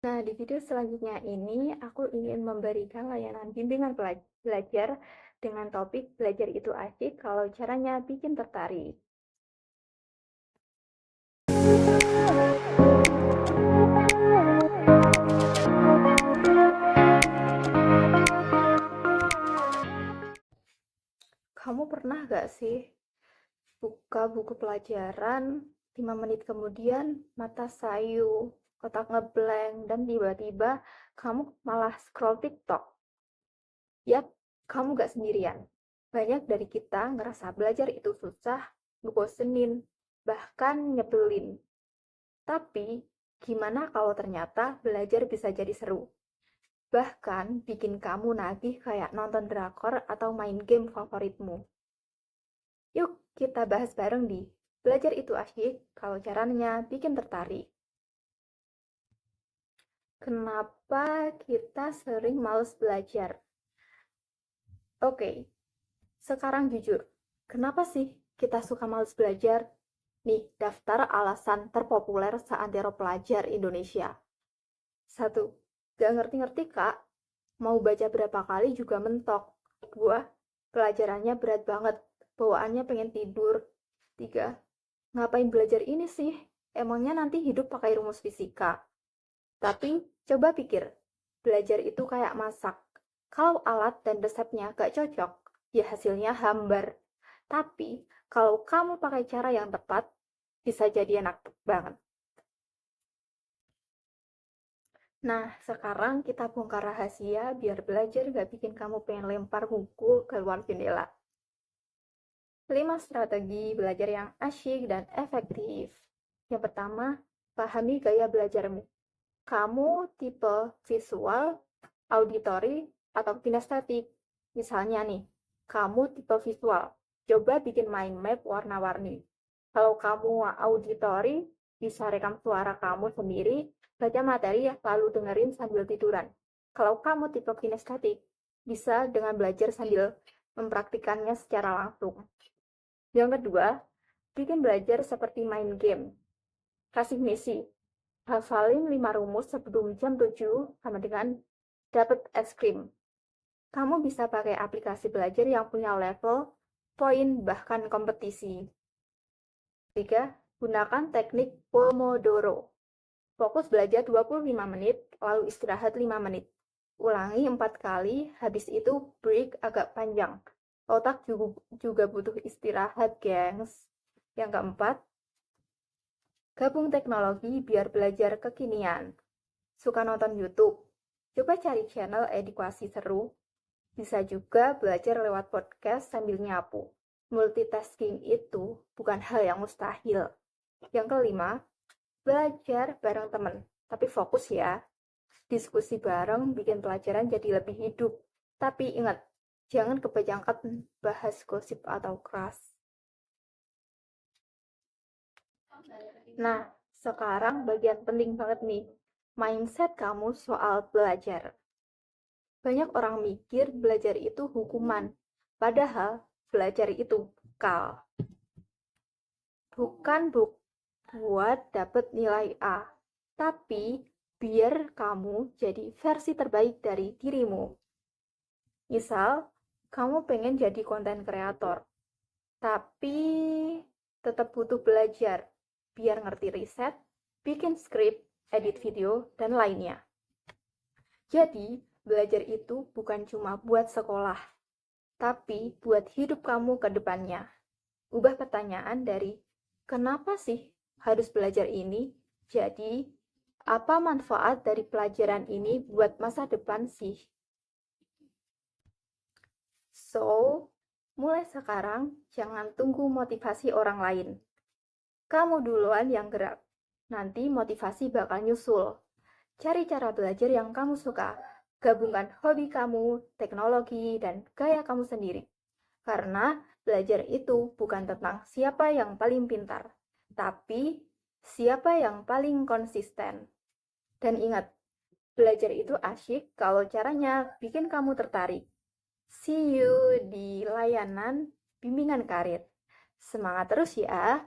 Nah, di video selanjutnya ini aku ingin memberikan layanan bimbingan belajar dengan topik belajar itu asik kalau caranya bikin tertarik. Kamu pernah gak sih buka buku pelajaran, 5 menit kemudian mata sayu, otak ngeblank, dan tiba-tiba kamu malah scroll TikTok? Yap, kamu gak sendirian. Banyak dari kita ngerasa belajar itu susah, ngebosenin, bahkan nyebelin. Tapi, gimana kalau ternyata belajar bisa jadi seru? Bahkan bikin kamu nagih kayak nonton drakor atau main game favoritmu. Yuk, kita bahas bareng di Belajar itu asyik kalau caranya bikin tertarik. Kenapa kita sering males belajar? Oke, sekarang jujur, kenapa sih kita suka males belajar? Nih, daftar alasan terpopuler seantero pelajar Indonesia. 1. Gak ngerti-ngerti, Kak. Mau baca berapa kali juga mentok. 2. Pelajarannya berat banget. Bawaannya pengen tidur. 3. Ngapain belajar ini sih? Emangnya nanti hidup pakai rumus fisika? Tapi, coba pikir. Belajar itu kayak masak. Kalau alat dan resepnya gak cocok, ya hasilnya hambar. Tapi, kalau kamu pakai cara yang tepat, bisa jadi enak banget. Nah, sekarang kita bongkar rahasia biar belajar gak bikin kamu pengen lempar buku keluar jendela. 5 strategi belajar yang asyik dan efektif. Yang pertama, pahami gaya belajarmu. Kamu tipe visual, auditory, atau kinestetik. Misalnya nih, kamu tipe visual. Coba bikin mind map warna-warni. Kalau kamu auditory, bisa rekam suara kamu sendiri, baca materi lalu dengerin sambil tiduran. Kalau kamu tipe kinestetik, bisa dengan belajar sambil mempraktikannya secara langsung. Yang kedua, bikin belajar seperti main game. Kasih misi. Hafalin 5 rumus sebelum jam 7 sama dengan dapat es krim. Kamu bisa pakai aplikasi belajar yang punya level, poin, bahkan kompetisi. 3. Gunakan teknik Pomodoro. Fokus belajar 25 menit, lalu istirahat 5 menit. Ulangi 4 kali, habis itu break agak panjang. Otak juga butuh istirahat, gengs. Yang keempat, gabung teknologi biar belajar kekinian. Suka nonton YouTube? Coba cari channel edukasi seru. Bisa juga belajar lewat podcast sambil nyapu. Multitasking itu bukan hal yang mustahil. Yang kelima, belajar bareng teman. Tapi fokus ya. Diskusi bareng bikin pelajaran jadi lebih hidup. Tapi ingat, jangan kebanyakan bahas gosip atau keras. Nah, sekarang bagian penting banget nih. Mindset kamu soal belajar. Banyak orang mikir belajar itu hukuman. Padahal belajar itu bekal. Bukan buat dapet nilai A, tapi biar kamu jadi versi terbaik dari dirimu. Misal, kamu pengen jadi konten kreator, tapi tetap butuh belajar biar ngerti riset, bikin skrip, edit video, dan lainnya. Jadi, belajar itu bukan cuma buat sekolah, tapi buat hidup kamu ke depannya. Ubah pertanyaan dari kenapa sih harus belajar ini? Jadi, apa manfaat dari pelajaran ini buat masa depan sih? So, mulai sekarang jangan tunggu motivasi orang lain. Kamu duluan yang gerak. Nanti motivasi bakal nyusul. Cari cara belajar yang kamu suka. Gabungkan hobi kamu, teknologi, dan gaya kamu sendiri. Karena belajar itu bukan tentang siapa yang paling pintar, tapi siapa yang paling konsisten. Dan ingat, belajar itu asyik kalau caranya bikin kamu tertarik. See you di layanan bimbingan karir. Semangat terus ya!